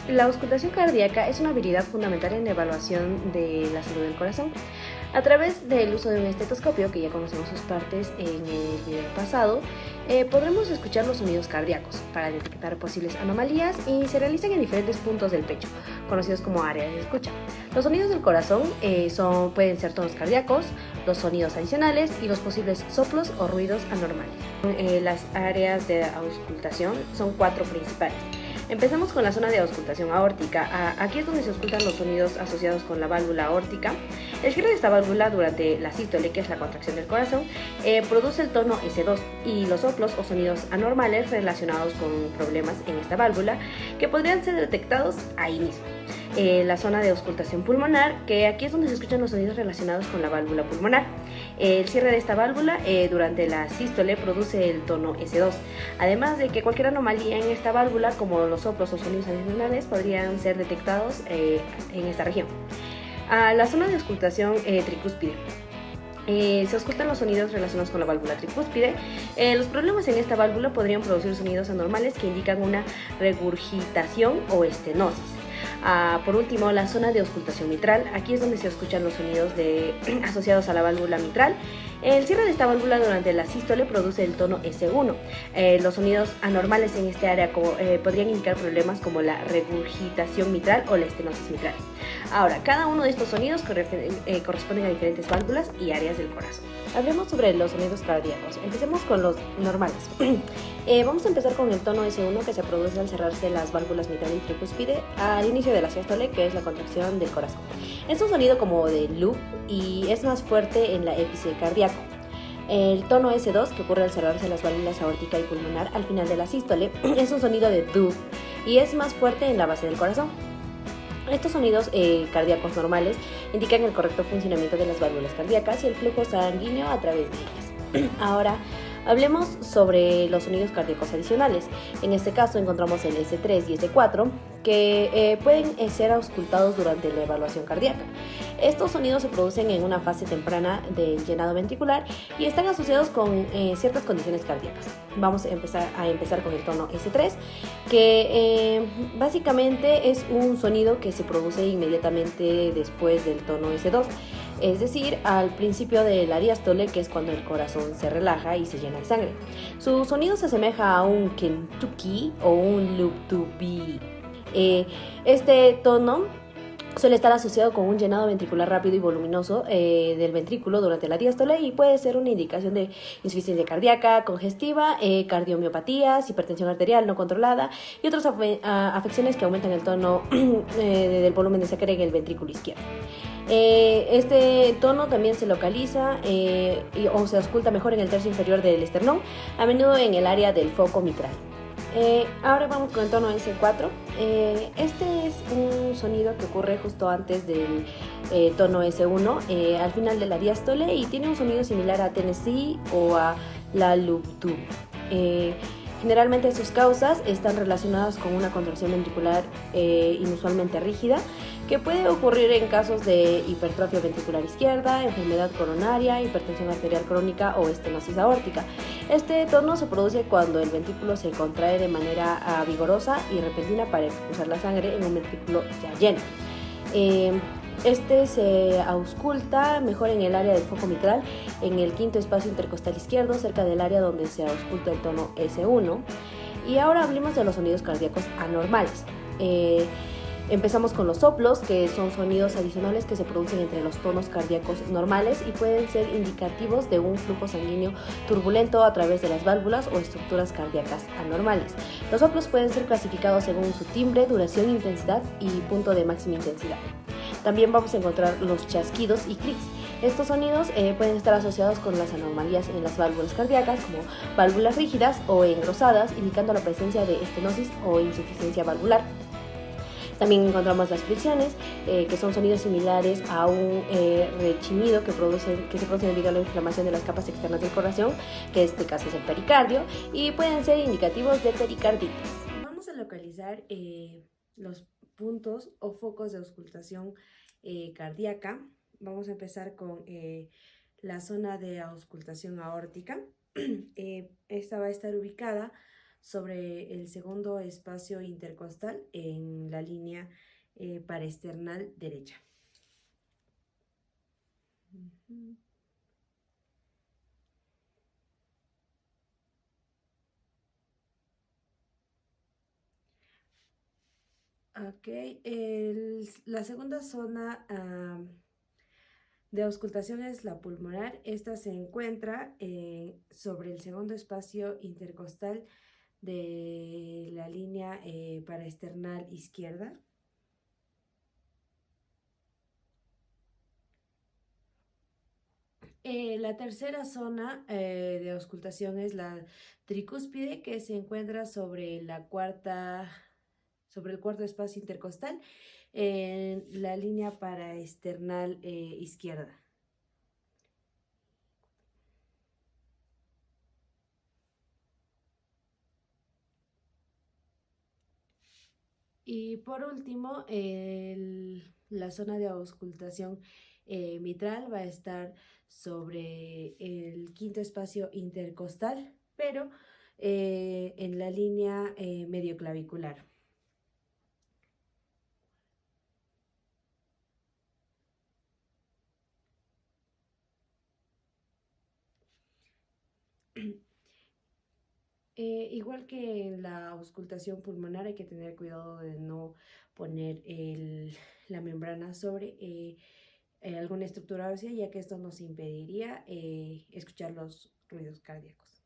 La auscultación cardíaca es una habilidad fundamental en la evaluación de la salud del corazón. A través del uso de un estetoscopio, que ya conocemos sus partes en el video pasado, podremos escuchar los sonidos cardíacos para detectar posibles anomalías y se realizan en diferentes puntos del pecho, conocidos como áreas de escucha. Los sonidos del corazón pueden ser tonos cardíacos, los sonidos adicionales y los posibles soplos o ruidos anormales. Las áreas de auscultación son 4 principales. Empezamos con la zona de auscultación aórtica. Aquí es donde se auscultan los sonidos asociados con la válvula aórtica. El cierre de esta válvula durante la sístole, que es la contracción del corazón, produce el tono S2 y los soplos o sonidos anormales relacionados con problemas en esta válvula que podrían ser detectados ahí mismo. La zona de auscultación pulmonar, que aquí es donde se escuchan los sonidos relacionados con la válvula pulmonar. El cierre de esta válvula durante la sístole produce el tono S2, además de que cualquier anomalía en esta válvula, como los soplos o sonidos adicionales, podrían ser detectados en esta región. La zona de auscultación tricúspide. Se auscultan los sonidos relacionados con la válvula tricúspide. Los problemas en esta válvula podrían producir sonidos anormales que indican una regurgitación o estenosis. Por último, la zona de auscultación mitral. Aquí es donde se escuchan los sonidos asociados a la válvula mitral. El cierre de esta válvula durante la sístole produce el tono S1. Los sonidos anormales en este área podrían indicar problemas como la regurgitación mitral o la estenosis mitral. Ahora, cada uno de estos sonidos corresponden a diferentes válvulas y áreas del corazón. Hablemos sobre los sonidos cardíacos. Empecemos con los normales. Vamos a empezar con el tono S1, que se produce al cerrarse las válvulas mitral y tricúspide al inicio de la sístole, que es la contracción del corazón. Es un sonido como de loop y es más fuerte en la épice cardíaco. El tono S2, que ocurre al cerrarse las válvulas aórtica y pulmonar al final de la sístole, es un sonido de dub y es más fuerte en la base del corazón. Estos sonidos cardíacos normales indican el correcto funcionamiento de las válvulas cardíacas y el flujo sanguíneo a través de ellas. Ahora, hablemos sobre los sonidos cardíacos adicionales. En este caso encontramos el S3 y S4, que pueden ser auscultados durante la evaluación cardíaca. Estos sonidos se producen en una fase temprana del llenado ventricular y están asociados con ciertas condiciones cardíacas. Vamos a empezar con el tono S3, que básicamente es un sonido que se produce inmediatamente después del tono S2. Es decir, al principio de la diástole, que es cuando el corazón se relaja y se llena de sangre. Su sonido se asemeja a un Kentucky o un loop to be. Este tono suele estar asociado con un llenado ventricular rápido y voluminoso del ventrículo durante la diástole y puede ser una indicación de insuficiencia cardíaca, congestiva, cardiomiopatías, hipertensión arterial no controlada y otras afecciones que aumentan el tono del volumen de sangre en el ventrículo izquierdo. Este tono también se localiza o se ausculta mejor en el tercio inferior del esternón, a menudo en el área del foco mitral. Ahora vamos con el tono S4. Este es un sonido que ocurre justo antes del tono S1, al final de la diástole, y tiene un sonido similar a Tennessee o a la loop tube. Generalmente sus causas están relacionadas con una contracción ventricular inusualmente rígida, que puede ocurrir en casos de hipertrofia ventricular izquierda, enfermedad coronaria, hipertensión arterial crónica o estenosis aórtica. Este tono se produce cuando el ventrículo se contrae de manera vigorosa y repentina para expulsar la sangre en un ventrículo ya lleno. Este se ausculta mejor en el área del foco mitral, en el quinto espacio intercostal izquierdo, cerca del área donde se ausculta el tono S1. Y ahora hablemos de los sonidos cardíacos anormales. Empezamos con los soplos, que son sonidos adicionales que se producen entre los tonos cardíacos normales y pueden ser indicativos de un flujo sanguíneo turbulento a través de las válvulas o estructuras cardíacas anormales. Los soplos pueden ser clasificados según su timbre, duración, intensidad y punto de máxima intensidad. También vamos a encontrar los chasquidos y clics. Estos sonidos pueden estar asociados con las anomalías en las válvulas cardíacas, como válvulas rígidas o engrosadas, indicando la presencia de estenosis o insuficiencia valvular. También encontramos las fricciones, que son sonidos similares a un rechinido que se produce debido a la inflamación de las capas externas del corazón, que en este caso es el pericardio, y pueden ser indicativos de pericarditis. Vamos a localizar los puntos o focos de auscultación cardíaca. Vamos a empezar con la zona de auscultación aórtica. Esta va a estar ubicada sobre el segundo espacio intercostal en la línea paraesternal derecha. Ok, la segunda zona de auscultación es la pulmonar. Esta se encuentra sobre el segundo espacio intercostal de la línea paraesternal izquierda. La tercera zona de auscultación es la tricúspide, que se encuentra sobre sobre el cuarto espacio intercostal en la línea paraesternal izquierda. Y por último, la zona de auscultación mitral va a estar sobre el quinto espacio intercostal, pero en la línea medioclavicular. Igual que en la auscultación pulmonar, hay que tener cuidado de no poner la membrana sobre alguna estructura ósea, ya que esto nos impediría escuchar los ruidos cardíacos.